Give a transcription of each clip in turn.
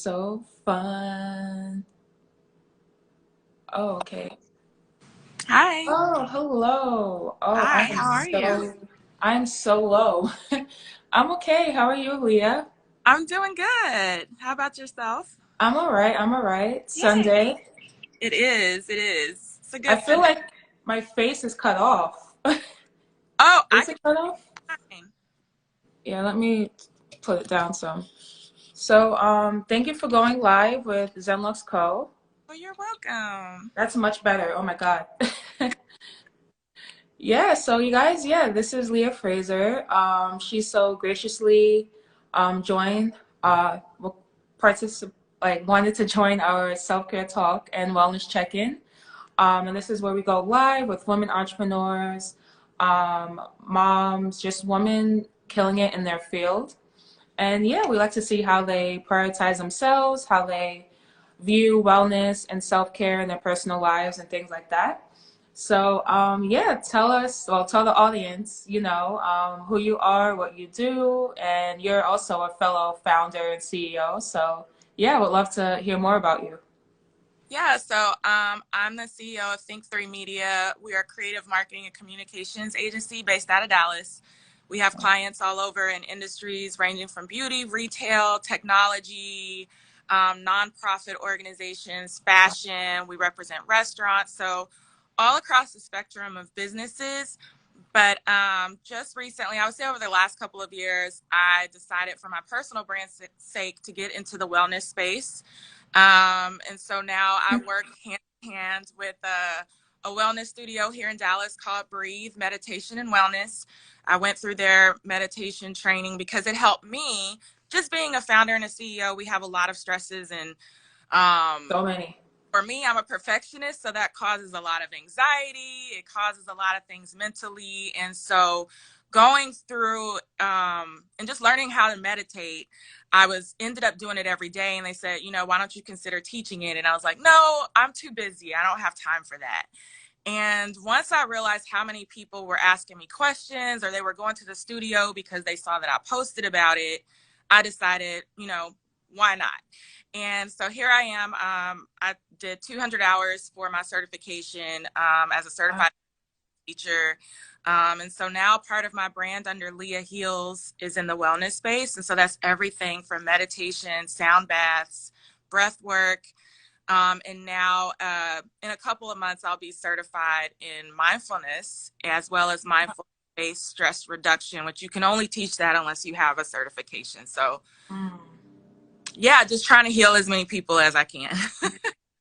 so fun. Oh, okay. Hi. Oh, hello. Oh, Hi, how are you? I'm so low. I'm okay. How are you, Leah? I'm doing good. How about yourself? I'm all right. I'm all right. Yay. Sunday. It is. It is. It's a I good feel Sunday. like my face is cut off. Oh, I Is can it cut off? fine. Yeah, let me put it down some. So, thank you for going live with ZenLuxCo. Well, you're welcome. That's much better. Oh my God. Yeah, so you guys, yeah, this is Leah Frazier. She so graciously joined, well, wanted to join our self-care talk and wellness check-in. And this is where we go live with women entrepreneurs, moms, just women killing it in their field. And yeah, we like to see how they prioritize themselves, how they view wellness and self-care in their personal lives and things like that. So, yeah, tell the audience, who you are, what you do, and you're also a fellow founder and CEO. So, yeah, would love to hear more about you. Yeah, so I'm the CEO of TheThreeMedia. We are a creative marketing and communications agency based out of Dallas. We have clients all over in industries ranging from beauty, retail, technology, nonprofit organizations, fashion. We represent restaurants. So all across the spectrum of businesses. But just recently, I would say over the last couple of years, I decided for my personal brand's sake to get into the wellness space. And so now I work hand in hand with a wellness studio here in Dallas called Breathe Meditation and Wellness. I went through their meditation training because it helped me. Just being a founder and a CEO, we have a lot of stresses and um, So many. for me, I'm a perfectionist, so that causes a lot of anxiety. It causes a lot of things mentally. And so going through and just learning how to meditate, I was ended up doing it every day. And they said, why don't you consider teaching it? And I was like, no, I'm too busy. I don't have time for that. And once I realized how many people were asking me questions or they were going to the studio because they saw that I posted about it, I decided, why not? And so here I am. I did 200 hours for my certification as a Wow. certified teacher. And so now part of my brand under Leah Heals is in the wellness space. And so that's everything from meditation, sound baths, breath work. And now in a couple of months, I'll be certified in mindfulness as well as mindfulness-based stress reduction, which you can only teach that unless you have a certification. So Mm. yeah, just trying to heal as many people as I can.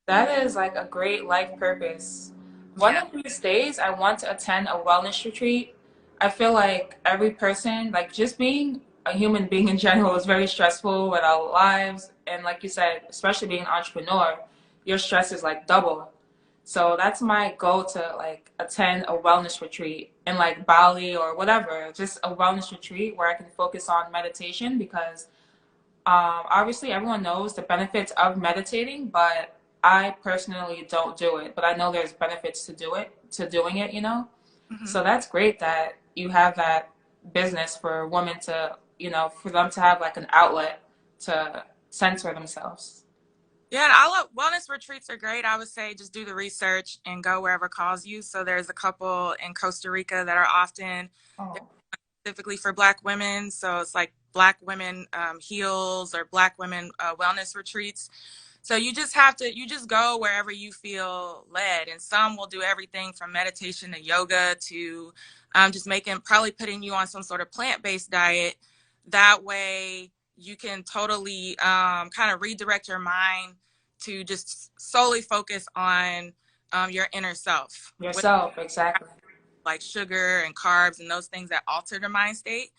That is like a great life purpose. One Yeah. of these days, I want to attend a wellness retreat. I feel like every person, like just being a human being in general, is very stressful with our lives. And like you said, especially being an entrepreneur, your stress is like double. So that's my goal to like attend a wellness retreat in like Bali or whatever, just a wellness retreat where I can focus on meditation because obviously, everyone knows the benefits of meditating, but I personally don't do it. But I know there's benefits to doing it. Mhm. So that's great that you have that business for women to, for them to have like an outlet to center themselves. Yeah, and I love wellness retreats are great. I would say just do the research and go wherever calls you. So there's a couple in Costa Rica that are often Oh, specifically for Black women. So it's like Black women heals or Black women wellness retreats. So you just go wherever you feel led. And some will do everything from meditation to yoga to just probably putting you on some sort of plant-based diet. That way you can totally kind of redirect your mind to just solely focus on your inner self with yourself, exactly. like sugar and carbs and those things that alter the mind state.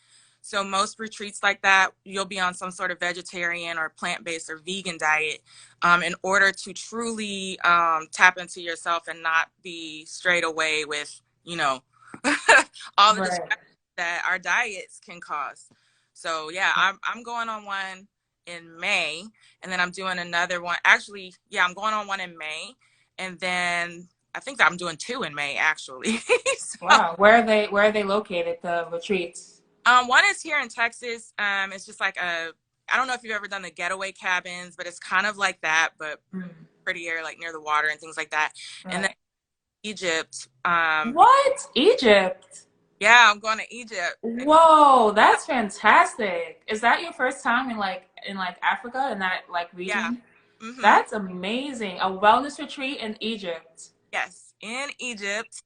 So most retreats like that, you'll be on some sort of vegetarian or plant-based or vegan diet in order to truly tap into yourself and not be straight away with, all the Right. distractions that our diets can cause. So yeah, I'm going on one in May, and then I'm doing another one. Actually, yeah, I'm going on one in May, and then I think that I'm doing two in May actually. So Wow. Where are they located, the retreats? one is here in Texas. It's just like a I don't know if you've ever done the getaway cabins, but it's kind of like that, but Mm. prettier, like near the water and things like that. And then Right. Egypt, What? Egypt? yeah, I'm going to Egypt. Whoa, that's fantastic. Is that your first time in like Africa in that like Yeah. region? Mm-hmm. That's amazing. A wellness retreat in Egypt. Yes, in Egypt.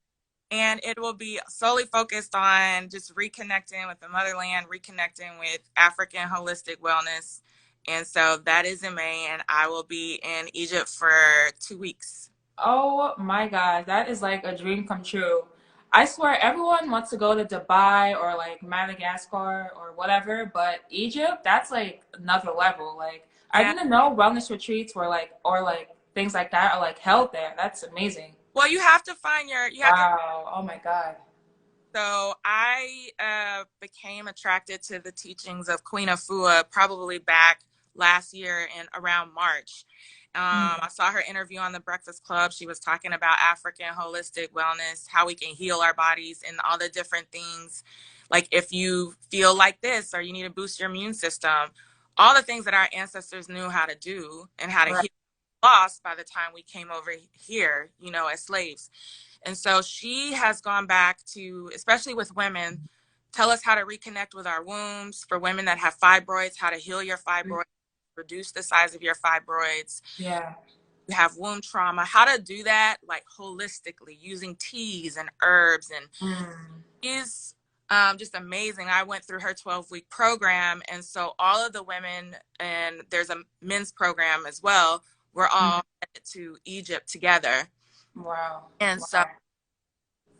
And it will be solely focused on just reconnecting with the motherland, reconnecting with African holistic wellness. And so that is in May, and I will be in Egypt for 2 weeks. Oh my God, that is like a dream come true. I swear everyone wants to go to Dubai or like Madagascar or whatever, but Egypt, that's like another level. Like I Yeah. didn't know wellness retreats were like or like things like that are like held there. That's amazing. Well, you have to find you have to. Wow. Oh my God. So I became attracted to the teachings of Queen Afua probably back last year in around March. Mm, I saw her interview on the Breakfast Club. She was talking about African holistic wellness, how we can heal our bodies and all the different things. Like if you feel like this or you need to boost your immune system, all the things that our ancestors knew how to do and how to right. heal lost by the time we came over here, as slaves. And so she has gone back to, especially with women, tell us how to reconnect with our wombs. For women that have fibroids, how to heal your fibroids, reduce the size of your fibroids. Yeah. You have womb trauma, how to do that like holistically using teas and herbs. And Mm, she's just amazing. I went through her 12-week program. And so all of the women, and there's a men's program as well, we're mm. all headed to Egypt together. Wow. And so Wow.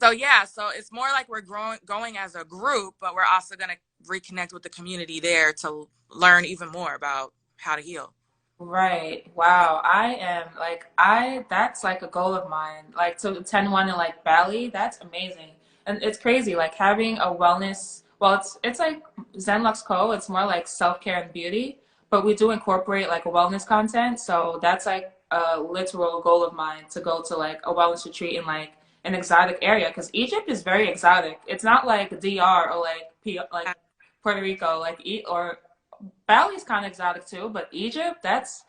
So yeah, so it's more like we're going as a group, but we're also going to reconnect with the community there to learn even more about how to heal. Right. Wow. I am like that's like a goal of mine. Like to attend one in like Bali, that's amazing. And it's crazy, like having a wellness, well, it's like ZenLuxCo, it's more like self-care and beauty, but we do incorporate like a wellness content. So that's like a literal goal of mine to go to like a wellness retreat in like an exotic area because Egypt is very exotic. It's not like DR or like like Puerto Rico, like or Bali's kind of exotic too, but Egypt, that's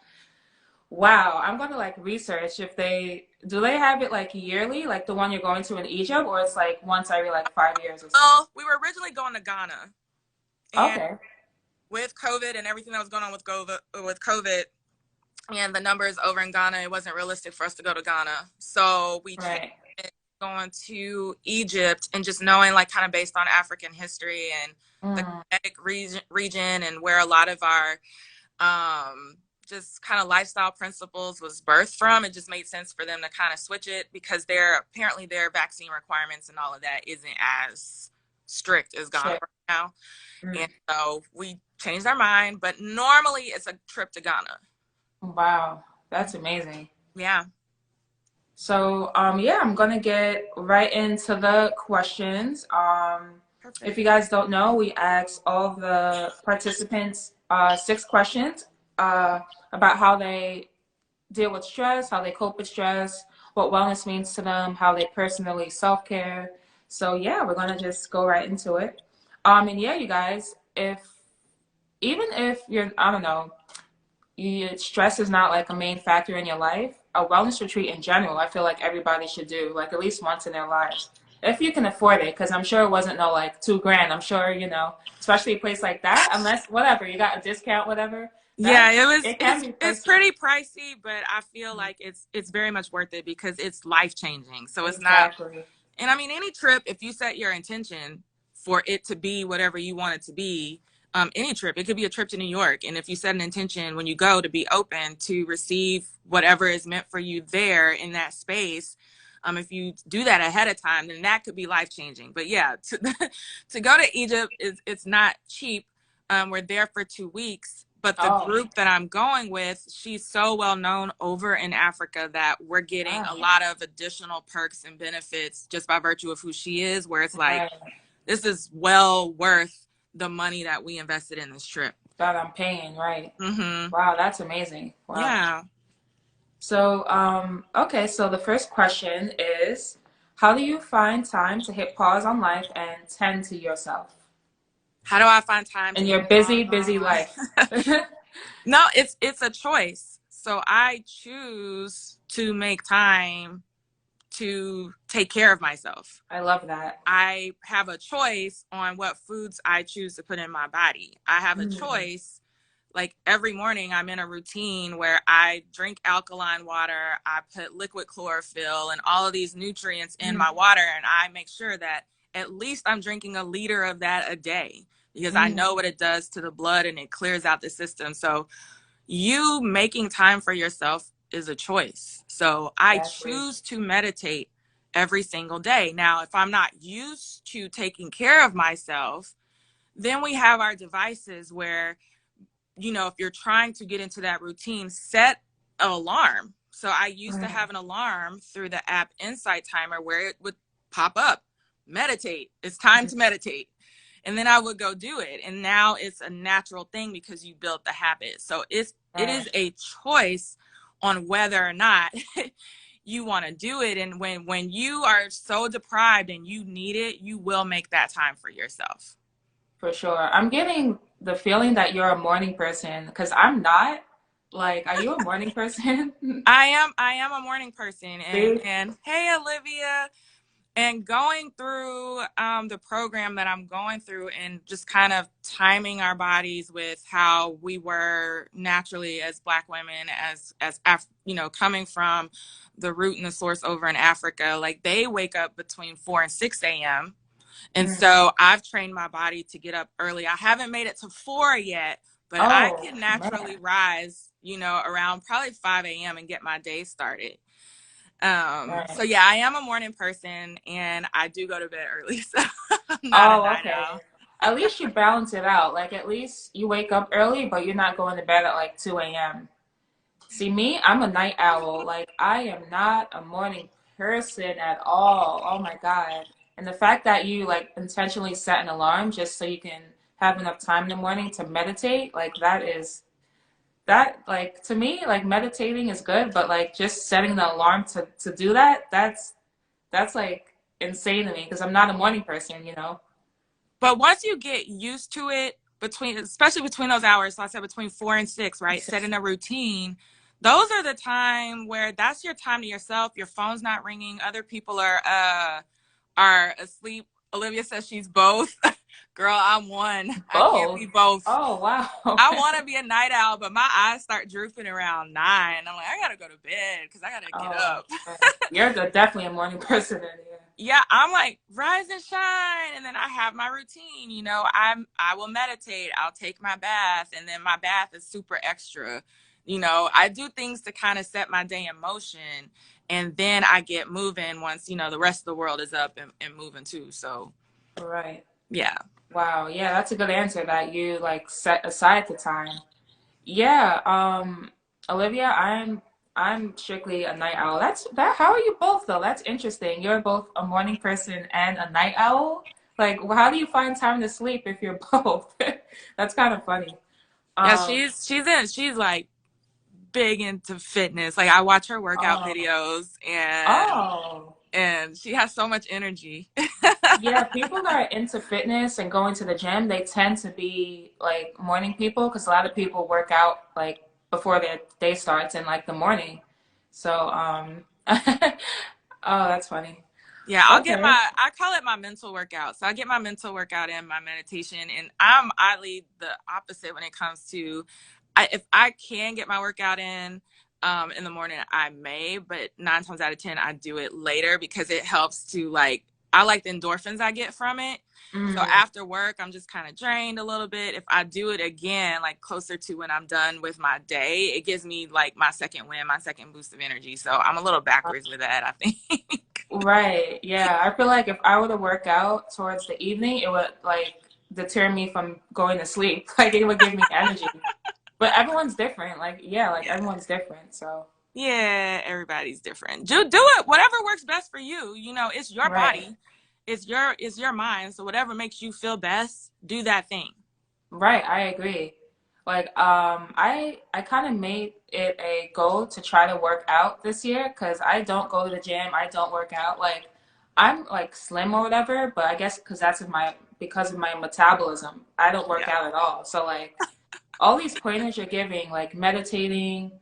wow. I'm gonna like research if they do they have it like yearly, like the one you're going to in Egypt, or it's like once every like 5 years or something. Well, we were originally going to Ghana, and Okay. with COVID and everything that was going on with COVID and the numbers over in Ghana, it wasn't realistic for us to go to Ghana. So we changed Right. it, going to Egypt, and just knowing like kind of based on African history and the Mm, Kemetic region and where a lot of our um, just kind of lifestyle principles was birthed from. It just made sense for them to kind of switch it because apparently their vaccine requirements and all of that isn't as strict as Ghana shit. right now. Mm, And so we changed our mind, but normally it's a trip to Ghana. wow. That's amazing. Yeah. So, yeah, I'm gonna get right into the questions. If Perfect. you guys don't know, we asked all the participants 6 questions about how they deal with stress, how they cope with stress, what wellness means to them, how they personally self-care. So yeah, we're gonna just go right into it. And yeah, you guys, if even if you're, I don't know, stress is not like a main factor in your life, a wellness retreat in general, I feel like everybody should do like at least once in their lives. If you can afford it, because I'm sure it wasn't no like 2 grand. I'm sure, especially a place like that, unless whatever, you got a discount, whatever, Yeah, that it was it can be it's pricey. pretty pricey, but I feel like it's very much worth it because it's life changing. So it's not. Exactly. And I mean, any trip, if you set your intention for it to be whatever you want it to be, any trip, it could be a trip to New York. And if you set an intention when you go to be open to receive whatever is meant for you there in that space, if you do that ahead of time, then that could be life changing. But yeah, to go to Egypt it's not cheap. We're there for 2 weeks. But the Oh, group that I'm going with, she's so well known over in Africa that we're getting a wow. lot of additional perks and benefits just by virtue of who she is, where it's like, Right. this is well worth the money that we invested in this trip. That I'm paying, right. Mm-hmm. Wow, that's amazing. Wow. Yeah. So, okay, so the first question is, how do you find time to hit pause on life and tend to yourself? How do I find time in to your get busy, busy life? on? No, it's a choice. So I choose to make time to take care of myself. I love that. I have a choice on what foods I choose to put in my body. I have a Mm, choice. Like every morning, I'm in a routine where I drink alkaline water, I put liquid chlorophyll and all of these nutrients in my mm, water, and I make sure that at least I'm drinking a liter of that a day because I mm, know what it does to the blood and it clears out the system. So you making time for yourself is a choice. So I exactly. choose to meditate every single day. Now, if I'm not used to taking care of myself, then we have our devices where, if you're trying to get into that routine, set an alarm. So I used to Mm, have an alarm through the app Insight Timer where it would pop up, meditate. It's time mm, to meditate. And then I would go do it. And now it's a natural thing because you built the habit. So it right. is a choice on whether or not you want to do it. And when you are so deprived and you need it, you will make that time for yourself. For sure. I'm getting the feeling that you're a morning person because I'm not. Like, are you a morning person? I am a morning person, and See? and hey Olivia, and going through the program that I'm going through and just kind of timing our bodies with how we were naturally as Black women, coming from the root and the source over in Africa, like they wake up between 4 and 6 a.m. And Mm. so I've trained my body to get up early. I haven't made it to 4 yet, but I Oh, can man. naturally rise, around probably 5 a.m. and get my day started. So Right. yeah, I am a morning person and I do go to bed early. So I'm not a Oh, night okay. owl. At least you balance it out. Like, at least you wake up early, but you're not going to bed at like 2 a.m. See, me, I'm a night owl. Like, I am not a morning person at all. Oh my God. And the fact that you like intentionally set an alarm just so you can have enough time in the morning to meditate, like that like to me, like meditating is good, but like just setting the alarm to do that, that's like insane to me because I'm not a morning person, you know? But once you get used to it, especially between those hours, so I said between 4 and 6, right? Setting a routine. Those are the time where that's your time to yourself. Your phone's not ringing. Other people are asleep. Olivia says she's both. Girl, I'm one. I can't Both. be both. Oh, wow. I want to be a night owl, but my eyes start drooping around 9. I'm like, I gotta go to bed because I gotta get Oh, up. man. You're definitely a morning person then, yeah. Yeah, I'm like rise and shine, and then I have my routine. I will meditate. I'll take my bath, and then my bath is super extra. I do things to kind of set my day in motion, and then I get moving once the rest of the world is up and moving too. So Right. yeah. Wow. Yeah, that's a good answer that you like set aside the time. Yeah, Olivia, I'm strictly a night owl. How are you both though? That's interesting. You're both a morning person and a night owl. Like, how do you find time to sleep if you're both? That's kind of funny. Yeah, Um, she's like big into fitness. Like I watch her workout oh, videos, and oh, she has so much energy. yeah, people that are into fitness and going to the gym, they tend to be like morning people because a lot of people work out like before their day starts in like the morning. So, oh, that's funny. Yeah, Okay. I call it my mental workout. So I get my mental workout in, my meditation, and I'm oddly the opposite when it comes to, if I can get my workout in the morning, I may, but 9 times out of 10, I do it later because it helps to I like the endorphins I get from it. So Mm, after work, I'm just kind of drained a little bit. If I do it again, like closer to when I'm done with my day, it gives me like my second win, my second boost of energy. So I'm a little backwards with that, I think. right. Yeah. I feel like if I were to work out towards the evening, it would like deter me from going to sleep. Like it would give me energy. But everyone's different. Like, yeah, like Yeah. everyone's different. So, Yeah, everybody's different. Do it. Whatever works best for you. It's your right. body. It's your mind. So whatever makes you feel best, do that thing. Right, I agree. Like, I kind of made it a goal to try to work out this year because I don't go to the gym. I don't work out. Like, I'm like slim or whatever, but I guess because that's my because of my metabolism. I don't work Yeah. out at all. So like all these pointers you're giving, like meditating,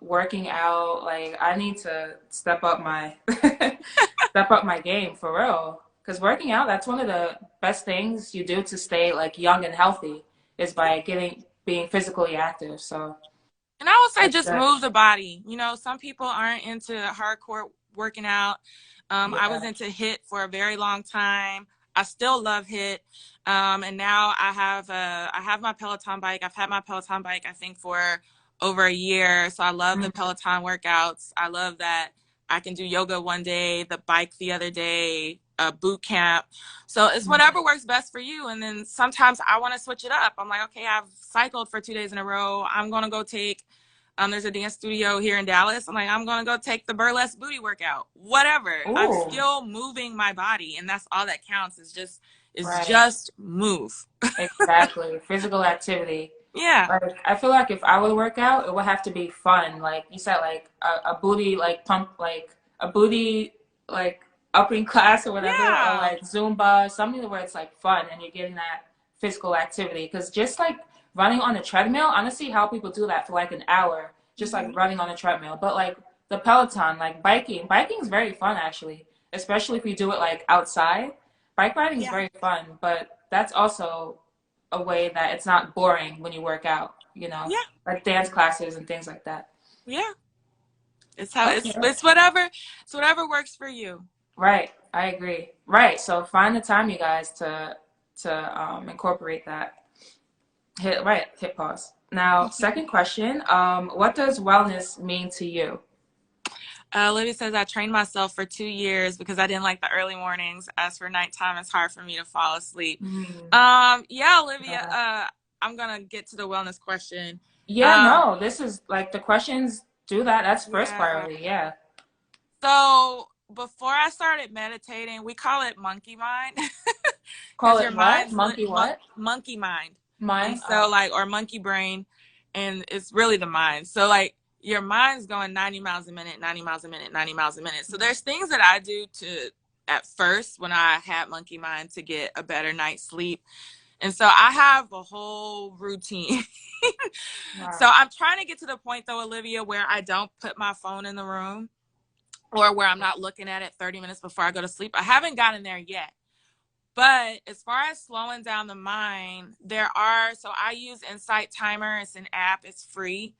working out, like I need to step up my step up my game for real. Because working out, that's one of the best things you do to stay like young and healthy is by being physically active. So And I would say that's just good. move the body. You know, some people aren't into hardcore working out. I was Yeah. into HIIT for a very long time. I still love HIIT. And now I have my Peloton bike. I've had my Peloton bike, I think, for over a year. So I love the Mhm. Peloton workouts. I love that I can do yoga one day, the bike the other day, boot camp. So it's whatever works best for you. And then sometimes I want to switch it up. I'm like, okay, I've cycled for 2 days in a row. I'm going to go take, there's a dance studio here in Dallas. I'm like, I'm going to go take the burlesque booty workout, whatever. I'm Ooh, still moving my body. And that's all that counts is right. just move. Exactly. Physical activity. Yeah. Like I feel like if I would work out, it would have to be fun. Like you said, like a booty like pump, like a booty like upping class or whatever, or Yeah. like Zumba, something where it's like fun and you're getting that physical activity. Because just like running on a treadmill, I don't see how people do that for like an hour, just like Mm-hmm. running on a treadmill. But like the Peloton, like biking is very fun actually, especially if you do it like outside. Bike riding is Yeah. very fun, but that's also a way that it's not boring when you work out, Yeah. like dance classes and things like that. Yeah. It's how Okay. it's whatever works for you. Right. I agree. Right. So find the time, you guys, to incorporate that. Hit pause. Now, second question, what does wellness mean to you? Olivia says, I trained myself for 2 years because I didn't like the early mornings. As for nighttime, it's hard for me to fall asleep. Mm, Yeah, Olivia, uh, I'm going to get to the wellness question. yeah, Um, no, this is like the questions do that. That's first yeah. priority. Yeah. So before I started meditating, we call it monkey mind Call because your it what? mind's Monkey what? monkey mind. And Mine? so like, or monkey brain, and it's really the mind. So like your mind's going 90 miles a minute, 90 miles a minute, 90 miles a minute. So there's things that I do to, at first when I had monkey mind, to get a better night's sleep. And so I have a whole routine. So Wow. I'm trying to get to the point though, Olivia, where I don't put my phone in the room or where I'm not looking at it 30 minutes before I go to sleep. I haven't gotten there yet. But as far as slowing down the mind, so I use Insight Timer. It's an app, it's free.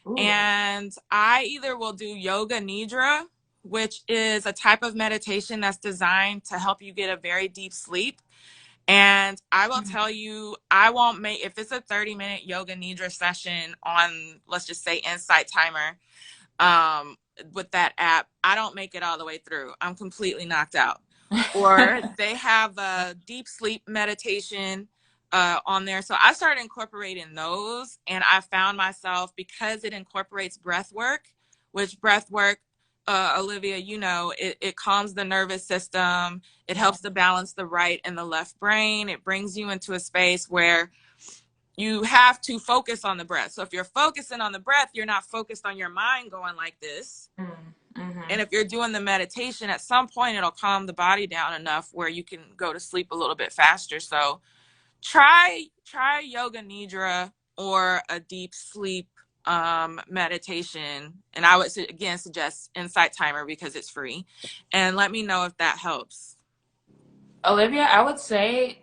Ooh. And I either will do yoga nidra, which is a type of meditation that's designed to help you get a very deep sleep. And I will tell you, I won't make, if it's a 30-minute yoga nidra session on, let's just say, Insight Timer, um, with that app, I don't make it all the way through. I'm completely knocked out. Or they have a deep sleep meditation on there. So I started incorporating those, and I found myself, because it incorporates breath work, which breath work, Olivia, it calms the nervous system. It Yeah. helps to balance the right and the left brain. It brings you into a space where you have to focus on the breath. So if you're focusing on the breath, you're not focused on your mind going like this. Mm-hmm. And if you're doing the meditation, at some point it'll calm the body down enough where you can go to sleep a little bit faster. So try yoga nidra or a deep sleep meditation. And I would again suggest Insight Timer because it's free. And let me know if that helps. Olivia, I would say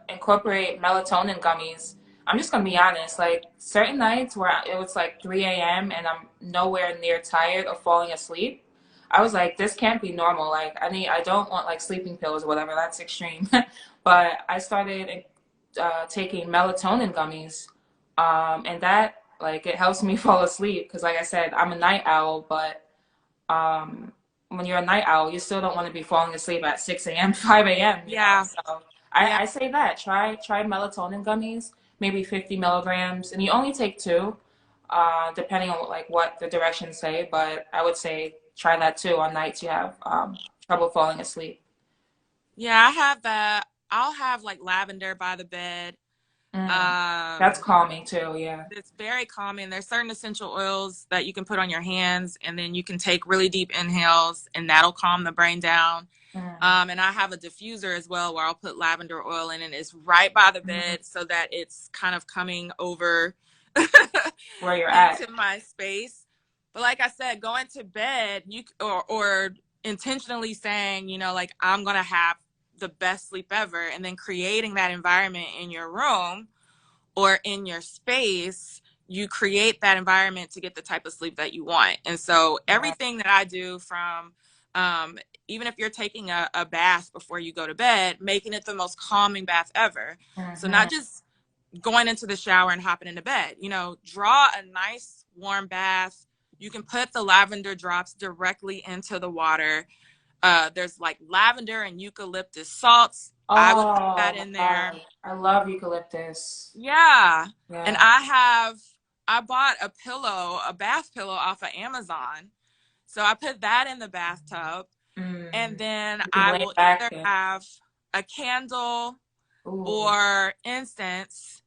incorporate melatonin gummies. I'm just gonna be honest. Like certain nights where it was like 3 a.m. and I'm nowhere near tired or falling asleep, I was like, this can't be normal. Like I don't want like sleeping pills or whatever. That's extreme. But I started taking melatonin gummies, and that like it helps me fall asleep because, like I said, I'm a night owl, but when you're a night owl, you still don't want to be falling asleep at 6 a.m., 5 a.m., Yeah. So Yeah. I say that. Try melatonin gummies, maybe 50 milligrams, and you only take two, depending on like what the directions say. But I would say try that too on nights you have trouble falling asleep. Yeah, I have that. I'll have like lavender by the bed. Mm. That's Um, calming too, yeah. it's very calming. There's certain essential oils that you can put on your hands, and then you can take really deep inhales, and that'll calm the brain down. Mm. And I have a diffuser as well where I'll put lavender oil in, and it's right by the Mm. bed so that it's kind of coming over Where you're at. into my space. But like I said, going to bed, or intentionally saying, like I'm gonna have the best sleep ever, and then creating that environment in your room or in your space, you create that environment to get the type of sleep that you want. And so Right. everything that I do from um, even if you're taking a bath before you go to bed, making it the most calming bath ever. So not Mm-hmm. just going into the shower and hopping into bed, draw a nice warm bath. You can put the lavender drops directly into the water. There's like lavender and eucalyptus salts. I would put Oh that my in there. God. I love eucalyptus. Yeah. And Yeah. I bought a bath pillow off of Amazon. So I put that in the bathtub, and Mm. then You can I lay will back either and have a candle ooh. or incense,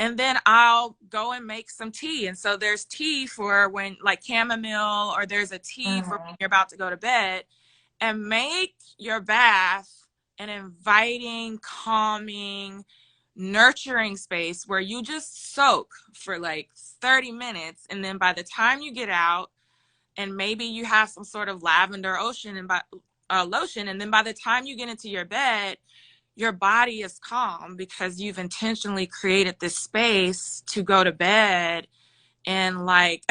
and then I'll go and make some tea. And so there's tea for when, like chamomile, or there's a tea for when Mm. you're about to go to bed. And make your bath an inviting, calming, nurturing space where you just soak for like 30 minutes. And then by the time you get out, and maybe you have some sort of lavender ocean and lotion, and then by the time you get into your bed, your body is calm because you've intentionally created this space to go to bed in like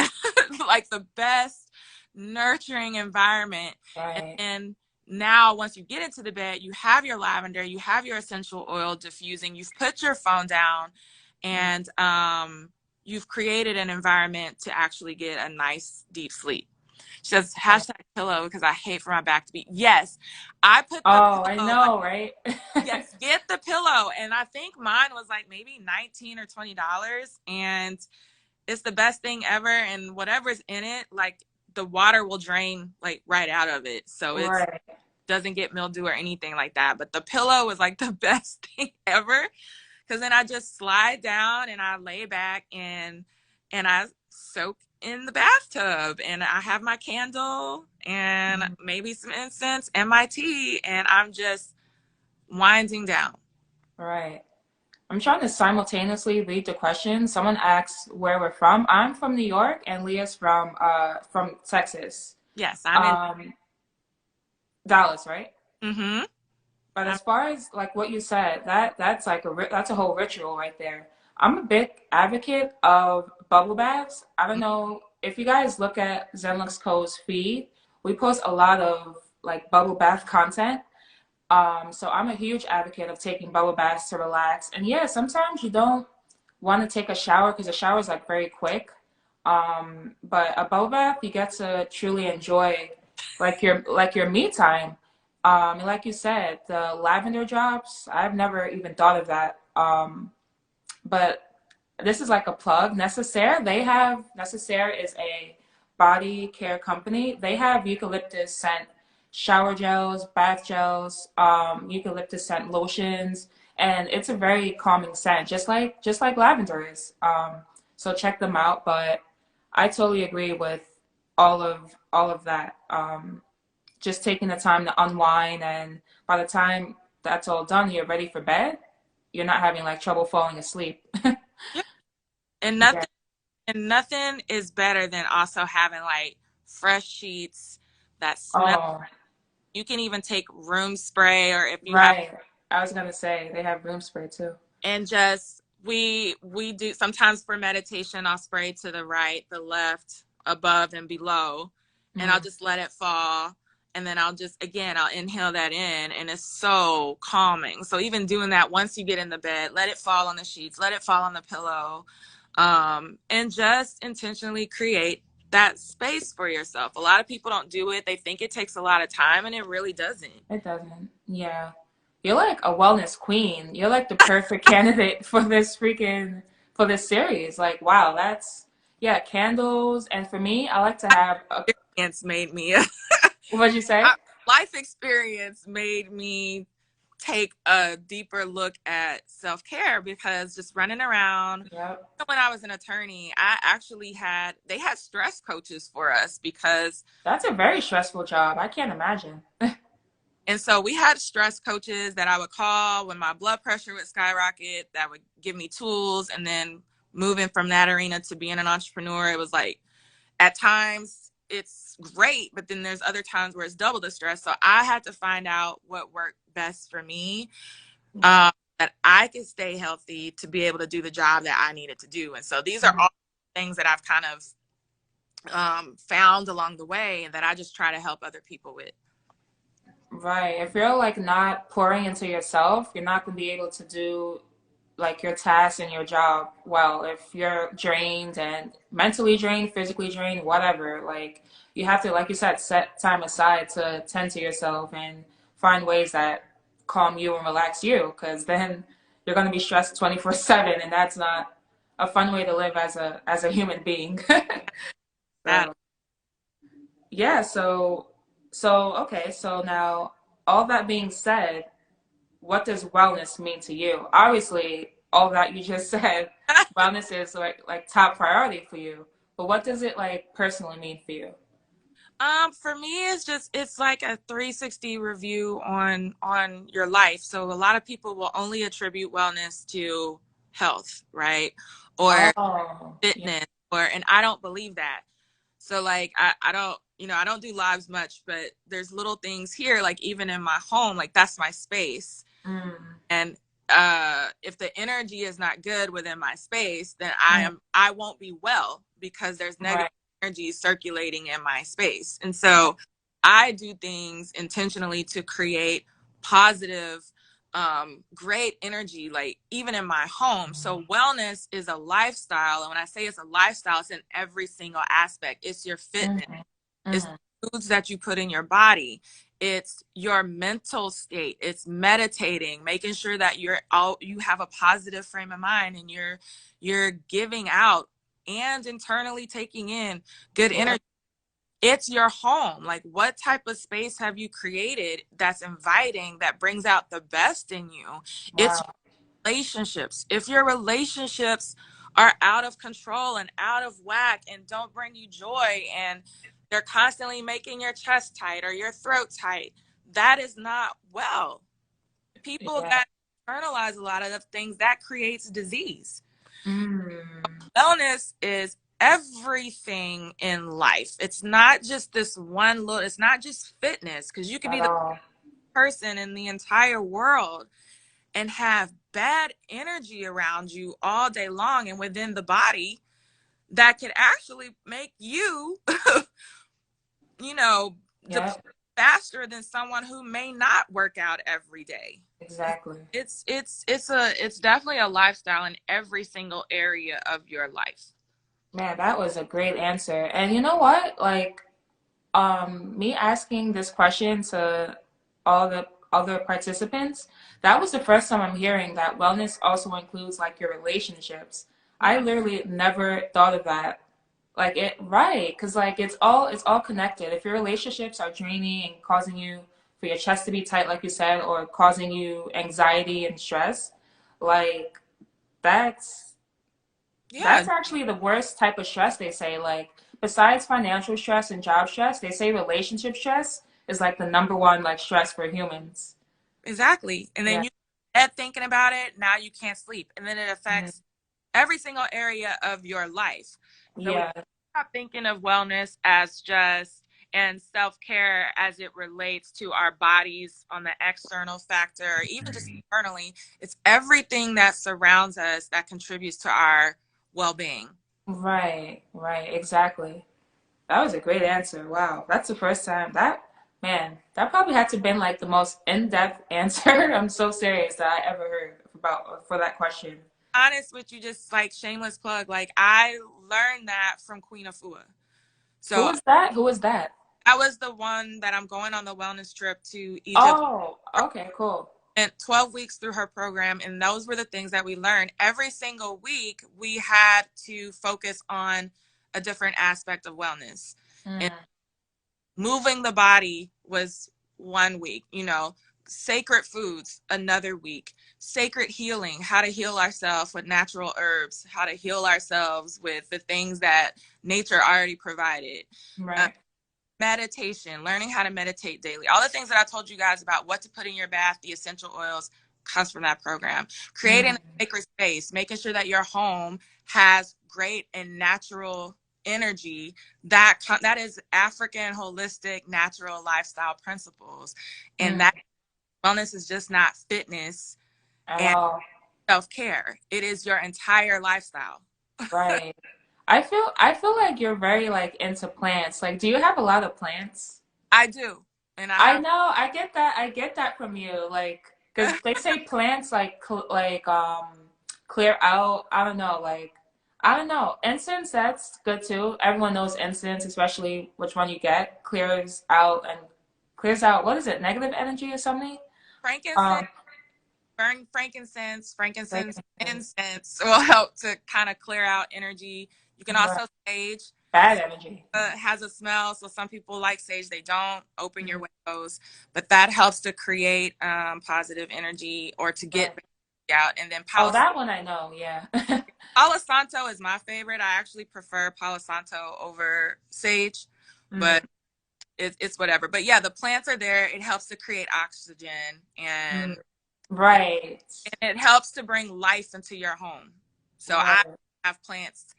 like the best nurturing environment. And Right. then now once you get into the bed, you have your lavender, you have your essential oil diffusing, you've put your phone down, Mm. and you've created an environment to actually get a nice deep sleep. She says Right. hashtag pillow because I hate for my back to be. Yes, I put the Oh, I pillow like, know, right? yes, get the pillow. And I think mine was like maybe 19 or $20. And it's the best thing ever. And whatever's in it, like the water will drain like right out of it. So it's Right. doesn't get mildew or anything like that. But the pillow was like the best thing ever. Cause then I just slide down and I lay back and I soak in the bathtub, and I have my candle and Mm. maybe some incense and my tea, and I'm just winding down. Right. I'm trying to simultaneously read the question. Someone asks where we're from. I'm from New York and Leah's from Texas. Yes, I'm in. Um, Dallas, right? Mm-hmm. But I'm, as far as like what you said, that's like that's a whole ritual right there. I'm a big advocate of bubble baths. I don't know if you guys look at ZenLuxCo's feed, we post a lot of like bubble bath content. So I'm a huge advocate of taking bubble baths to relax. And yeah, sometimes you don't want to take a shower because a shower is like very quick. But a bubble bath, you get to truly enjoy like your me time. And like you said, the lavender drops, I've never even thought of that. But this is like a plug. Necessaire is a body care company. They have eucalyptus scent shower gels, bath gels, eucalyptus scent lotions, and it's a very calming scent, just like lavender is. So check them out. But I totally agree with all of that. Just taking the time to unwind, and by the time that's all done, you're ready for bed. You're not having like trouble falling asleep. yeah. And Yeah. nothing is better than also having like fresh sheets that smell. Oh, You can even take room spray, or if you have, right. I was gonna say they have room spray too. and just we do sometimes for meditation. I'll spray to the right, the left, above, and below, and I'll Mm. just let it fall. And then I'll inhale that in, and it's so calming. So even doing that once you get in the bed, let it fall on the sheets, let it fall on the pillow, and just intentionally create that space for yourself. A lot of people don't do it. They think it takes a lot of time, and it really doesn't. It doesn't. Yeah. You're like a wellness queen. You're like the perfect candidate for this series. Like, wow, that's yeah, candles. And for me, I like to have a Experience made me what'd you say? life experience made me take a deeper look at self-care, because just running around Yep. when I was an attorney, they had stress coaches for us because That's a very stressful job. I can't imagine. And so we had stress coaches that I would call when my blood pressure would skyrocket, that would give me tools. And then moving from that arena to being an entrepreneur, it was like at times it's great, but then there's other times where it's double the stress. So I had to find out what worked best for me, that I could stay healthy to be able to do the job that I needed to do. And so these are all things that I've kind of found along the way and that I just try to help other people with. Right. If you're like not pouring into yourself, you're not going to be able to do like your tasks and your job well. If you're drained and mentally drained, physically drained, whatever, like you have to, like you said, set time aside to tend to yourself and find ways that calm you and relax you, because then you're going to be stressed 24/7, and that's not a fun way to live as a human being. That So, yeah, so okay, so now all that being said, what does wellness mean to you? Obviously, all that you just said, wellness is like top priority for you. But what does it like personally mean for you? For me, it's like a 360 review on your life. So a lot of people will only attribute wellness to health, right? Or Oh, yeah. fitness, and I don't believe that. So like I don't, I don't do lives much, but there's little things here, like even in my home, like that's my space. Mm, And if the energy is not good within my space, then mm, I won't be well because there's negative right. energy circulating in my space. And so I do things intentionally to create positive, great energy, like even in my home. So wellness is a lifestyle. And when I say it's a lifestyle, it's in every single aspect. It's your fitness. Mm, It's mm, the foods that you put in your body. It's your mental state. It's meditating, making sure that you have a positive frame of mind and you're giving out and internally taking in good right. energy. It's your home. Like, what type of space have you created that's inviting, that brings out the best in you? It's Wow. relationships. If your relationships are out of control and out of whack and don't bring you joy, and they're constantly making your chest tight or your throat tight, that is not well. People Yeah. that internalize a lot of the things, that creates disease. Mm, Wellness is everything in life. It's not just this one little, it's not just fitness, because you could at be the all. person in the entire world and have bad energy around you all day long and within the body that could actually make you, you know, Yeah, deplete faster than someone who may not work out every day. exactly. It's definitely a lifestyle in every single area of your life. Man, that was a great answer. And you know what? Like, me asking this question to all the other participants, that was the first time I'm hearing that wellness also includes like your relationships. I Yeah, literally never thought of that. Like it, right? Because like it's all connected. If your relationships are draining and causing you for your chest to be tight, like you said, or causing you anxiety and stress, like that's yeah, that's actually the worst type of stress, they say. Like, besides financial stress and job stress, they say relationship stress is like the number one like stress for humans. exactly. And then Yeah. you get thinking about it, now you can't sleep. And then it Mhm. affects every single area of your life. So we Yeah. stop thinking of wellness as just and self-care as it relates to our bodies on the external factor, or even just internally. It's everything that surrounds us that contributes to our well-being. Right. Right. Exactly. That was a great answer. Wow. That's the first time that, man, that probably had to been like the most in-depth answer. I'm so serious that I ever heard about for that question. Honest with you, just like shameless plug, like I learned that from Queen Afua. Who So was that? Who was that? I was the one that I'm going on the wellness trip to Egypt. Oh, okay, cool. And 12 weeks through her program, and those were the things that we learned. Every single week we had to focus on a different aspect of wellness, and Mm, moving the body was one week, sacred foods another week, sacred healing, how to heal ourselves with natural herbs, how to heal ourselves with the things that nature already provided. uh, right. Meditation, learning how to meditate daily. All the things that I told you guys about what to put in your bath, the essential oils, comes from that program. Creating a sacred space, making sure that your home has great and natural energy. That is African holistic natural lifestyle principles. And that wellness is just not fitness At and all. self-care. It is your entire lifestyle. Right. I feel like you're very like into plants. Like, do you have a lot of plants? I do. And I I have know, I get that from you. Like, because they say plants like clear out. I don't know, like I don't know. Incense, that's good too. Everyone knows incense, especially which one you get, clears out what is it, negative energy or something? frankincense. Um, Burn frankincense, frankincense. incense will help to kind of clear out energy. You can Right. also sage. Bad energy. Has a smell, so some people like sage. They don't open your windows, but that helps to create positive energy or to get Right. out. And then Oh, that one I know, yeah. Palo Santo is my favorite. I actually prefer Palo Santo over sage, but it's whatever. But yeah, the plants are there. It helps to create oxygen and Right. it helps to bring life into your home. So I Right. have plants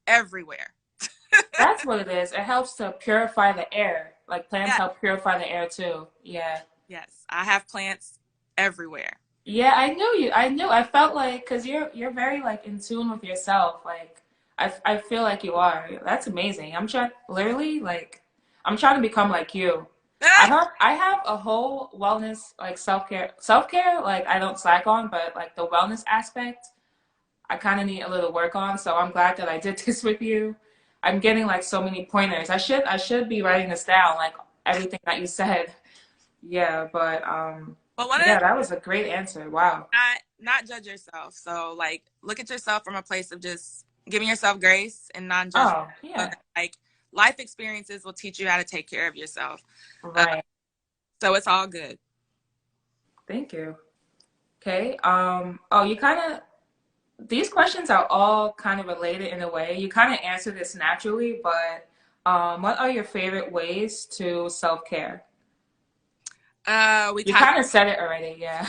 everywhere. That's what it is. It helps to purify the air. Like plants Yeah, help purify the air too. Yeah. yes, I have plants everywhere. Yeah, I knew you. I knew. I felt like because you're very like in tune with yourself. Like I feel like you are. That's amazing. I'm trying literally like I'm trying to become like you. I have a whole wellness like self care like I don't slack on, but like the wellness aspect I kind of need a little work on. So I'm glad that I did this with you. I'm getting like so many pointers. I should be writing this down like everything that you said. Yeah, but But one of yeah, the that was a great answer. Wow. not judge yourself. So like look at yourself from a place of just giving yourself grace and non-judgment. Oh, yeah. Like life experiences will teach you how to take care of yourself. Uh, Right. so it's all good. Thank you. Okay. Oh, you kind of these questions are all kind of related in a way. You kind of answer this naturally, but what are your favorite ways to self-care? We You talked kind of said it already, yeah.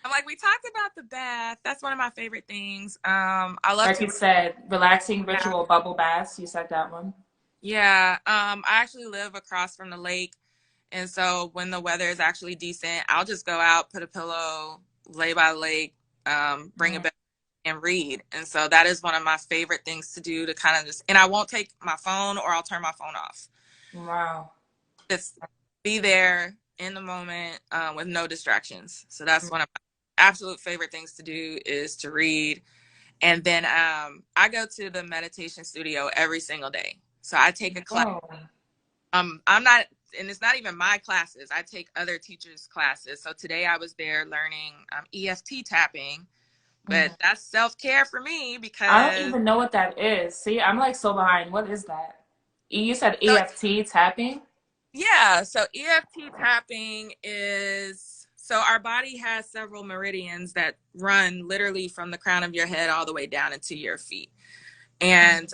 I'm like, we talked about the bath. That's one of my favorite things. I love Like to you said, relaxing read. ritual bubble baths. You said that one. Yeah. I actually live across from the lake. And so when the weather is actually decent, I'll just go out, put a pillow, lay by the lake, bring a Mm. bed and read. And so that is one of my favorite things to do to kind of just, and I won't take my phone or I'll turn my phone off. Wow. Just be there in the moment with no distractions. So that's one of my absolute favorite things to do is to read. And then I go to the meditation studio every single day. So I take a class. Oh. I'm not, and it's not even my classes. I take other teachers' classes. So today I was there learning EFT tapping, but Mm. that's self-care for me I don't because even know what that is. See, I'm like so behind. What is that? You said so EFT tapping? yeah, so EFT tapping is so our body has several meridians that run literally from the crown of your head all the way down into your feet. And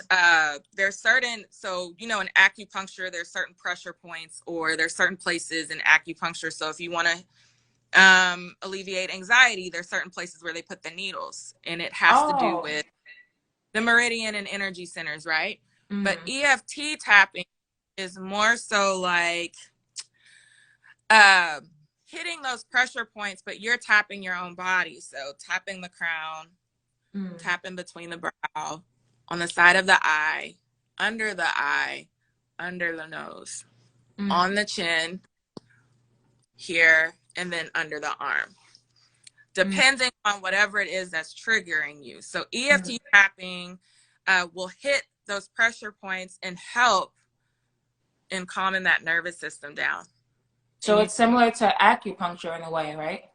there's certain, so, you know, in acupuncture, there's certain pressure points or there's certain places in acupuncture. So if you want to alleviate anxiety, there's certain places where they put the needles and it has to do Oh. with the meridian and energy centers, right? But Mm. EFT tapping is more so like uh, hitting those pressure points, but you're tapping your own body. So tapping the crown, Mm. tapping between the brow, on the side of the eye, under the eye, under the nose, Mm. on the chin, here, and then under the arm, Mm. depending on whatever it is that's triggering you. So Mm. EFT tapping will hit those pressure points and help in calming that nervous system down. So And you, it's similar to acupuncture in a way, right?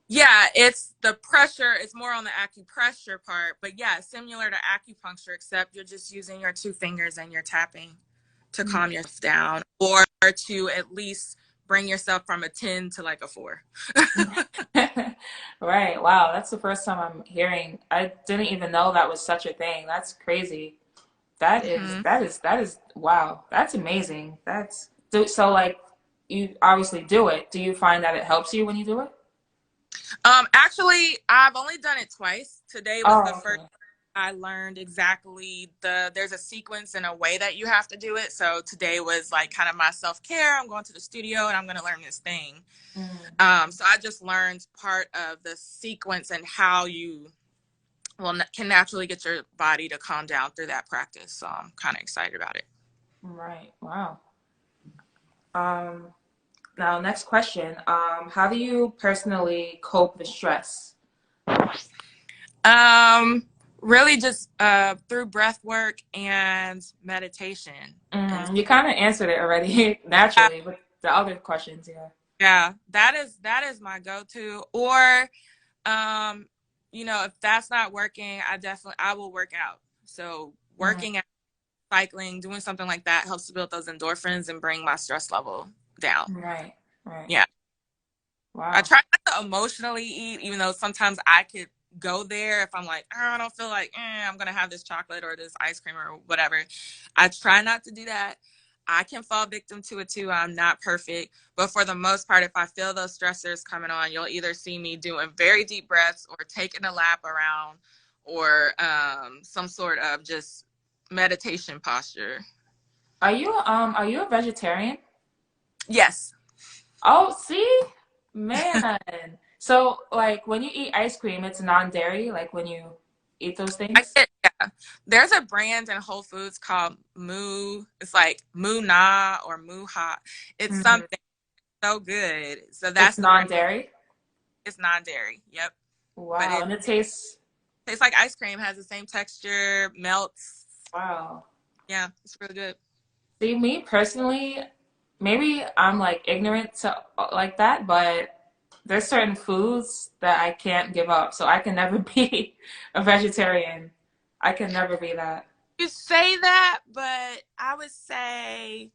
yeah, it's the pressure, it's more on the acupressure part, but yeah, similar to acupuncture, except you're just using your two fingers and you're tapping to Mm. calm yourself down or to at least bring yourself from a 10 to like a 4. Right. Wow. That's the first time I'm hearing. I didn't even know that was such a thing. That's crazy. Hmm. That is wow. That's amazing. So like you obviously do it. Do you find that it helps you when you do it? Actually, I've only done it twice. Today was the Oh, first okay. I learned exactly there's a sequence and a way that you have to do it. So today was like kind of my self-care. I'm going to the studio and I'm going to learn this thing. Mm, So I just learned part of the sequence and how you can naturally get your body to calm down through that practice. So I'm kind of excited about it. right. Wow. Um, Now next question. How do you personally cope with stress? Um, Really just through breath work and meditation. And You kind of answered it already naturally with the other questions, yeah. yeah, that is my go-to. Or um, if that's not working, I will work out. So Mm, working out, cycling, doing something like that helps to build those endorphins and bring my stress level down. right, right. Yeah. I Wow. try not to emotionally eat, even though sometimes I could go there if I'm like, oh, I don't feel like I'm gonna have this chocolate or this ice cream or whatever. I try not to do that. I can fall victim to it too. I'm not perfect, but for the most part, if I feel those stressors coming on, you'll either see me doing very deep breaths or taking a lap around, or some sort of just meditation posture. Are you a vegetarian? Yes. Oh, see? Man. So like when you eat ice cream, it's non-dairy, like when you eat those things? Yeah. There's a brand in Whole Foods called Moo. It's like Moo Na or Moo Ha. It's Hmm. something so good. So It's that's the brand. non-dairy? It's non-dairy. Yep. But Wow. it And it tastes, tastes like ice cream. Has the same texture. Melts. wow. Yeah, it's really good. See, me personally, maybe I'm like ignorant to like that, but there's certain foods that I can't give up. So I can never be a vegetarian. I can never be that. You say that, but I would say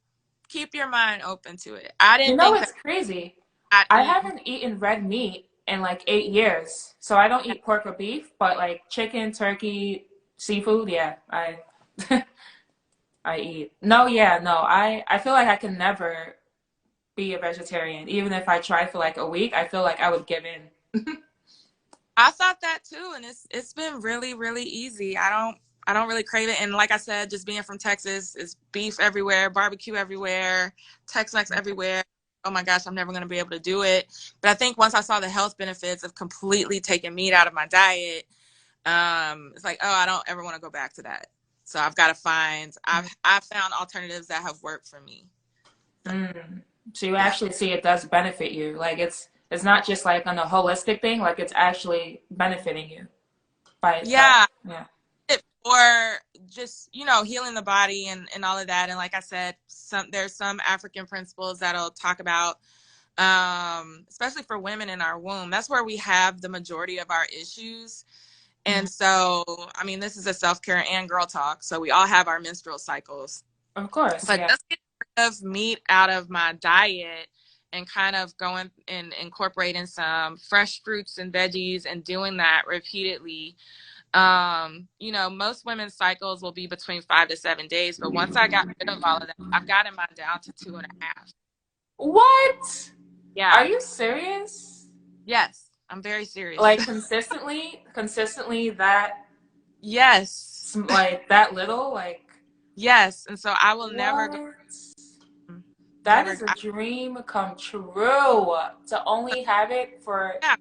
keep your mind open to it. I You didn't know, think that it's crazy. I'd I eat. haven't eaten red meat in like 8 years. So I don't eat pork or beef, but like chicken, turkey, seafood, yeah, I eat. No, yeah, no. I feel like I can never be a vegetarian. Even if I tried for like a week, I feel like I would give in. I thought that too, and it's been really really easy. I don't really crave it, and like I said, just being from Texas, is beef everywhere, barbecue everywhere, Tex-Mex everywhere. Oh my gosh, I'm never going to be able to do it. But I think once I saw the health benefits of completely taking meat out of my diet, it's like, oh, I don't ever want to go back to that. So I've got to find. I've found alternatives that have worked for me. Mm. So you Yeah. actually see it does benefit you. Like it's not just like on a holistic thing, like it's actually benefiting you by itself. Yeah. Yeah. Or just healing the body and all of that. And like I said, there's some African principles that'll talk about, especially for women in our womb, that's where we have the majority of our issues. Mhm. And so I mean, this is a self-care and girl talk, so we all have our menstrual cycles. Of course, But yeah. just getting rid of meat out of my diet and kind of going and incorporating some fresh fruits and veggies and doing that repeatedly. Most women's cycles will be between 5 to 7 days, but once I got rid of all of that, I've gotten mine down to 2.5. What? Are Yeah. you serious? Yes. I'm very serious. Like consistently that Yes. like that little like Yes. And so I will never go, what? That never. is a dream come true to only have it for Yeah.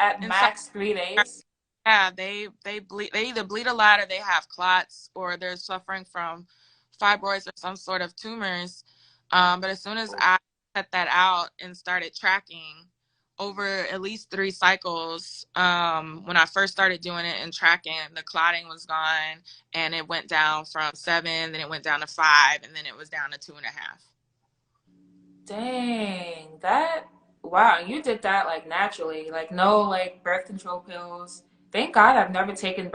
at And so, max 3 days. yeah, they bleed. They either bleed a lot or they have clots or they're suffering from fibroids or some sort of tumors. But as soon as I cut that out and started tracking over at least 3 cycles, when I first started doing it and tracking, the clotting was gone and it went down from 7, then it went down to 5, and then it was down to 2.5. Dang, that wow, you did that like naturally, like no like birth control pills. Thank God I've never taken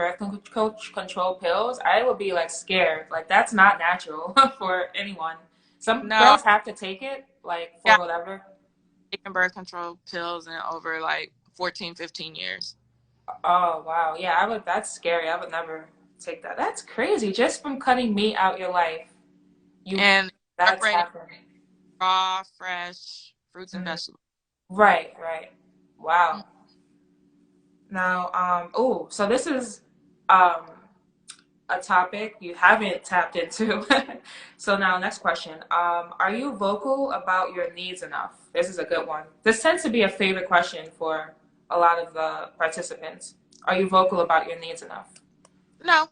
control pills. I would be like scared. Like that's not natural for anyone. Some No, girls have to take it like yeah, for whatever. taking birth control pills in over like 14, 15 years. Oh wow, yeah, I would. That's scary. I would never. take that. That's crazy. Just from cutting meat out your life, you And that's incorporating happened. raw, fresh fruits and Mm. vegetables. Right, right. Wow. Now, oh, so this is um a topic you haven't tapped into. So now, next question. Are you vocal about your needs enough? This is a good one. This tends to be a favorite question for a lot of the participants. Are you vocal about your needs enough? No.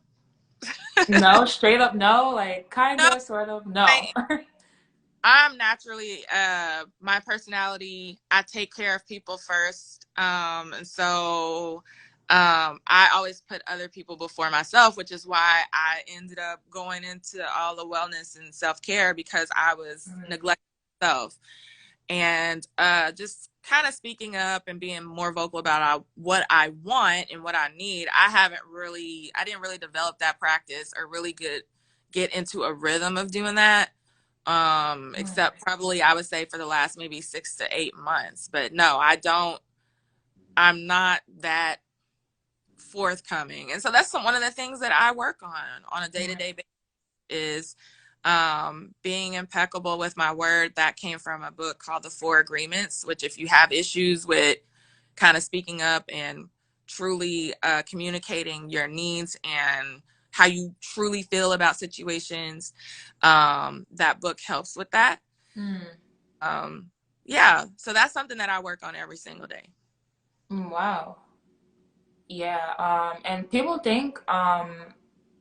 No, straight up no, like No, kinda, sort of, no. I I'm naturally my personality, I take care of people first. And so I always put other people before myself, which is why I ended up going into all the wellness and self-care because I was Mm, neglecting myself. And just kind of speaking up and being more vocal about what I want and what I need. I didn't really develop that practice or really get into a rhythm of doing that. mm, Except probably I would say for the last maybe 6 to 8 months. But no, I'm not that forthcoming. And so that's one of the things that I work on a mm, day-to-day basis is being impeccable with my word. That came from a book called The Four Agreements, which if you have issues with kind of speaking up and truly communicating your needs and how you truly feel about situations, that book helps with that. mm, Yeah, so that's something that I work on every single day. wow. Yeah, and people think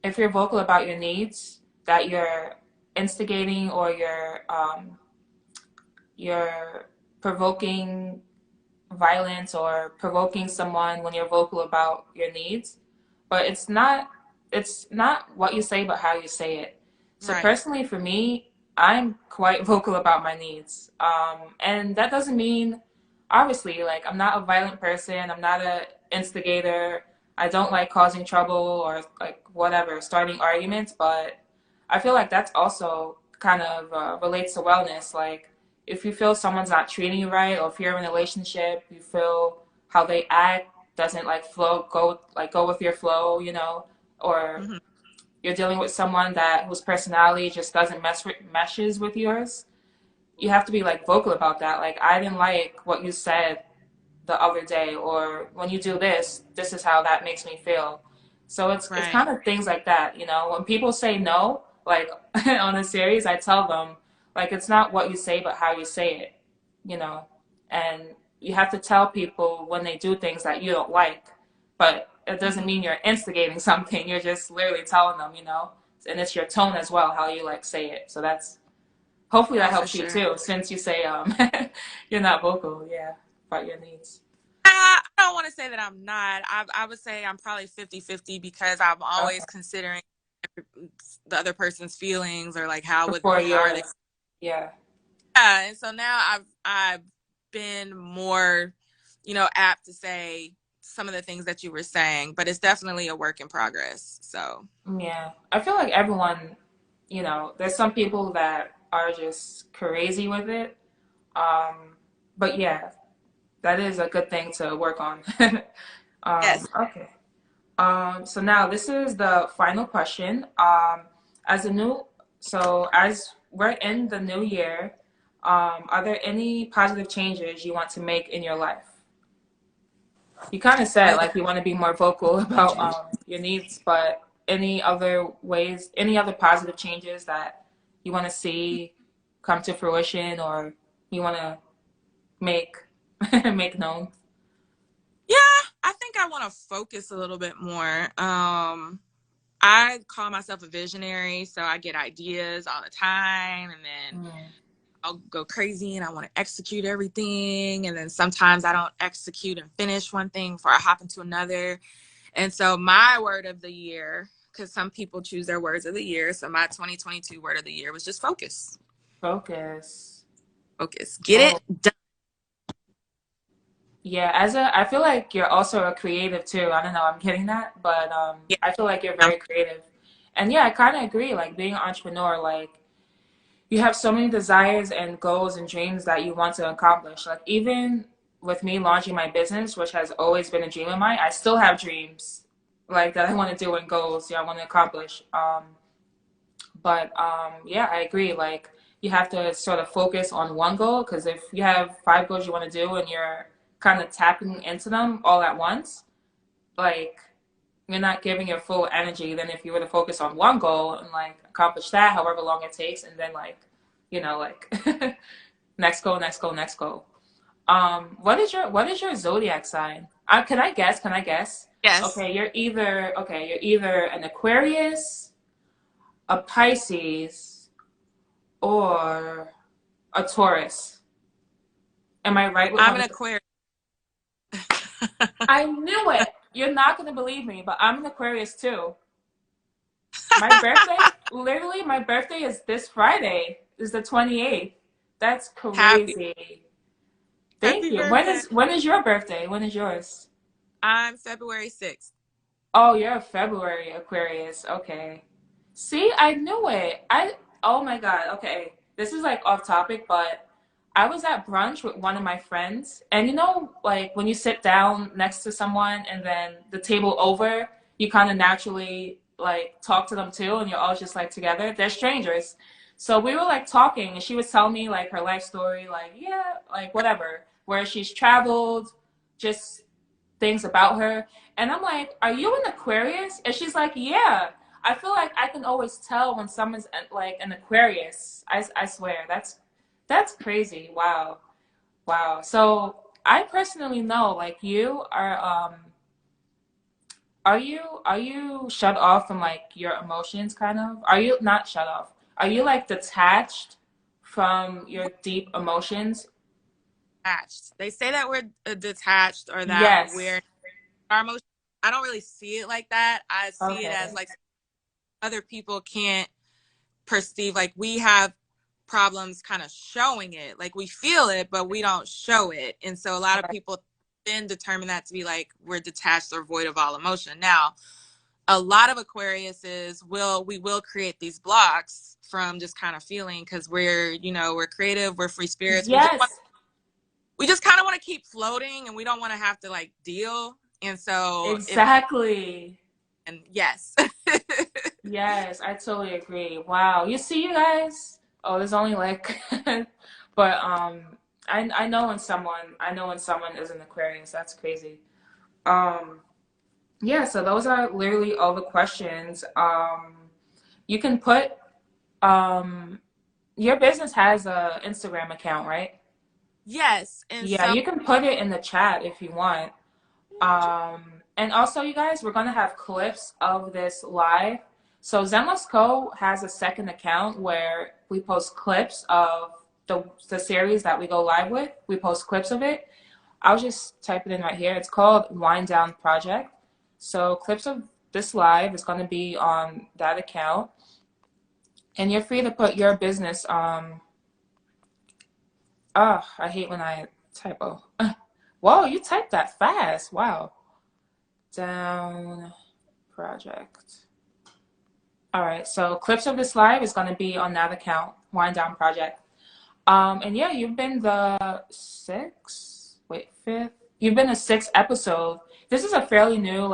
if you're vocal about your needs, that you're instigating or you're provoking violence or provoking someone when you're vocal about your needs. But it's not what you say but how you say it. So Right, personally for me, I'm quite vocal about my needs. And that doesn't mean obviously like I'm not a violent person, I'm not a instigator. I don't like causing trouble or like whatever, starting arguments, but I feel like that's also kind of relates to wellness. Like if you feel someone's not treating you right, or if you're in a relationship, you feel how they act doesn't like go with your flow, or hmm, you're dealing with someone that whose personality just doesn't meshes with yours, you have to be like vocal about that. Like I didn't like what you said the other day, or when you do this, this is how that makes me feel. So it's right, kind of things like that, when people say no, like on a series, I tell them like it's not what you say but how you say it, you know and you have to tell people when they do things that you don't like, but it doesn't hmm. mean you're instigating something. You're just literally telling them, and it's your tone as well, how you like say it. So that's hopefully that Oh, for helps you sure. too, since you say you're not vocal, yeah, about your needs. I don't want to say that I'm not. I would say I'm probably 50-50 because I'm Okay. always considering the other person's feelings or like how Before are they. yours. Yeah. Yeah, and so now I've been more, apt to say some of the things that you were saying, but it's definitely a work in progress. So Yeah. I feel like everyone, there's some people that are just crazy with it. But yeah, that is a good thing to work on. yes. Okay. So now this is the final question. As a new, as we're in the new year, are there any positive changes you want to make in your life? You kind of said Are there like you want to be more vocal about changes? your needs, but any other ways, any other positive changes that you want to see come to fruition, or you want to make make known? Yeah, I think I want to focus a little bit more. I call myself a visionary, so I get ideas all the time, and then Mm. I'll go crazy and I want to execute everything. And then sometimes I don't execute and finish one thing before I hop into another. And so my word of the year, because some people choose their words of the year. So my 2022 word of the year was just focus. Focus. Focus. Get Oh, it done. yeah. I feel like you're also a creative too. I don't know. I'm getting that, but Yeah. I feel like you're very creative. And yeah, I kind of agree. Like being an entrepreneur, like you have so many desires and goals and dreams that you want to accomplish. Like even with me launching my business, which has always been a dream of mine, I still have dreams like that I want to do and goals, I want to accomplish. Yeah, I agree. Like you have to sort of focus on one goal because if you have five goals you want to do and you're kind of tapping into them all at once, like you're not giving your full energy than if you were to focus on one goal and like accomplish that however long it takes and then like, like next goal, next goal, next goal. What is your zodiac sign? Can I guess? Can I guess? Yes. You're either an Aquarius, a Pisces, or a Taurus. Am I right with I'm one an of the? Aquarius. I knew it. You're not gonna believe me, but I'm an Aquarius too. My birthday, literally, my birthday is this Friday. Is the 28th. That's Happy crazy. Thank happy you. When birthday. is when is your birthday? When is yours? I'm February 6th. Oh, you're a February Aquarius. Okay. See, I knew it. Oh my God. Okay. This is like off topic, but I was at brunch with one of my friends, and like when you sit down next to someone and then the table over, you kind of naturally like talk to them too, and you're all just like together. They're strangers. So we were like talking, and she was telling me like her life story, like, yeah, like whatever, where she's traveled, just things about her. And I'm like, "Are you an Aquarius?" And she's like, "Yeah." I feel like I can always tell when someone's like an Aquarius. I swear. That's crazy. Wow. Wow. So I personally know like are you shut off from like your emotions kind of? Are you not shut off? Are you like detached from your deep emotions? Detached. They say that we're detached or that Yes. we're our emotions. I don't really see it like that. I see it as Okay. like other people can't perceive, like we have problems kind of showing it, like we feel it but we don't show it, and so a lot of Right. people then determine that to be like we're detached or void of all emotion. Now a lot of Aquariuses will create these blocks from just kind of feeling, because we're creative, we're free spirits, Yes. we just kind of want to keep floating and we don't want to have to like deal, and so if Exactly. and yes. Yes, I totally agree. Wow. You see, you guys? Oh, there's only like, but I know when someone is an Aquarius. That's crazy. Um, yeah. So those are literally all the questions. You can put um, your business has a Instagram account, right? Yes, and Yeah, so you can put it in the chat if you want. And also, you guys, we're gonna have clips of this live. So ZenLuxCo has a second account where we post clips of the series that we go live with. We post clips of it. I'll just type it in right here. It's called Wind Down Project. So clips of this live is gonna be on that account, and you're free to put your business. I hate when I typo. Whoa, you typed that fast. Wow. Down project. All right, so clips of this live is going to be on that account, Wind Down Project. And yeah, you've been the fifth. You've been the sixth episode. This is a fairly new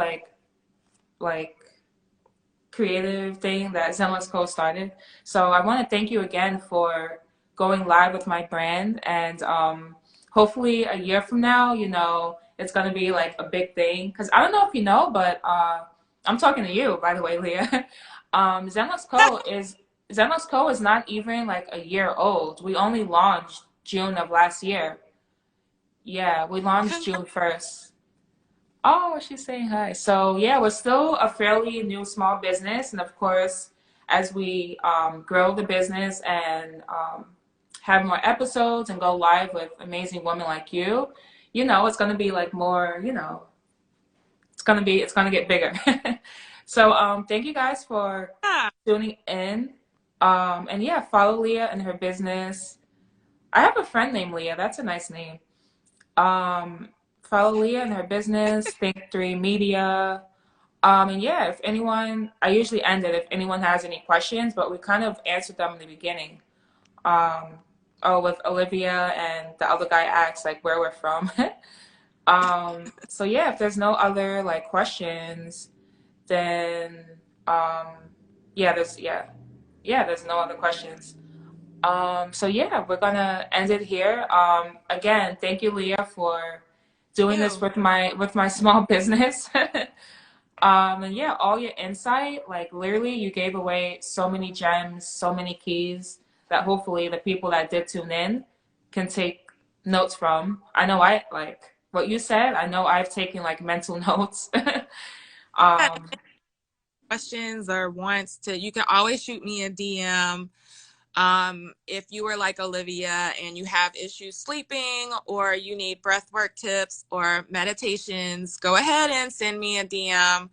like creative thing that ZenLuxCo started. So I want to thank you again for going live with my brand, and hopefully a year from now, it's gonna be like a big thing. Because I don't know if you know, but I'm talking to you, by the way, Leah. ZenLuxCo is not even like a year old. We only launched June of last year. Yeah, we launched June 1st. Oh, she's saying hi. So yeah, we're still a fairly new small business, and of course, as we grow the business and have more episodes and go live with amazing women like you, it's gonna be like more. It's gonna get bigger. So thank you guys for yeah. tuning in. And yeah, follow Leah and her business. I have a friend named Leah. That's a nice name. Um, Follow Leah and her business, TheThreeMedia. And yeah, if anyone, I usually end it if anyone has any questions, but we kind of answered them in the beginning. Um, with Olivia and the other guy asked like where we're from. So yeah, if there's no other like questions, then yeah, there's no other questions. So yeah, we're gonna end it here. Again, thank you, Leah, for doing this You. with my small business. And yeah, all your insight, like literally you gave away so many gems, so many keys that hopefully the people that did tune in can take notes from. I know I like what you said. I know I've taken like mental notes. Yeah, um, questions or wants to, you can always shoot me a DM. If you were like Olivia and you have issues sleeping or you need breath work tips or meditations, go ahead and send me a DM.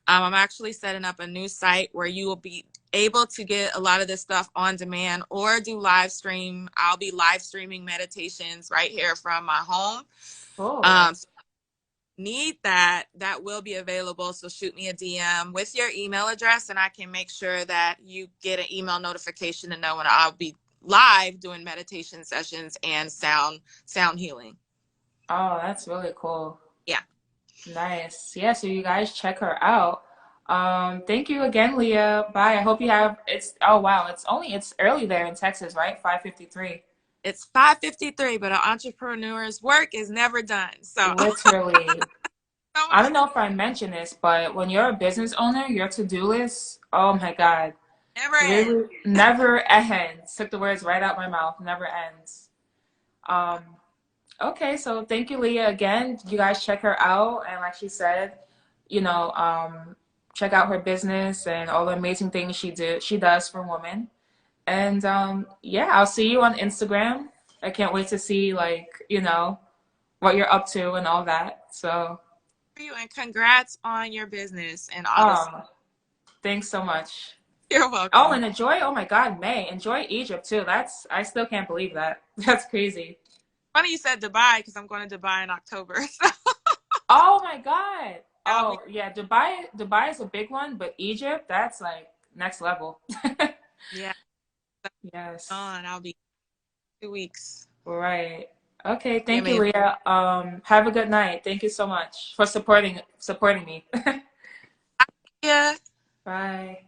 I'm actually setting up a new site where you will be able to get a lot of this stuff on demand or do live stream. I'll be live streaming meditations right here from my home. cool. So need that, that will be available. So shoot me a DM with your email address and I can make sure that you get an email notification to know when I'll be live doing meditation sessions and sound healing. Oh, that's really cool. Yeah. Nice. Yeah, so you guys check her out. Thank you again, Leah. Bye. I hope you have oh wow, it's early there in Texas, right? 5:53. It's 5:53, but an entrepreneur's work is never done. So Literally. so I much don't know if I mentioned this, but when you're a business owner, your to-do list, oh my God, never ends. literally never ends. Took the words right out my mouth. Never ends. Um, okay, so thank you, Leah, again. You guys check her out, and like she said, you know, check out her business and all the amazing things she does for women. And yeah, I'll see you on Instagram. I can't wait to see like, what you're up to and all that. So, You and congrats on your business and all this. um, thanks so much. You're Oh, welcome. and enjoy, oh my God, May. Enjoy Egypt too. I still can't believe that. That's crazy. Funny you said Dubai because I'm going to Dubai in October. So Oh my God. that'll be Oh yeah, Dubai is a big one, but Egypt, that's like next level. yeah. Yes. On. I'll be 2 weeks. Right. Okay, Be thank you, amazing. Leah. Have a good night. Thank you so much for supporting me. Yeah. Bye.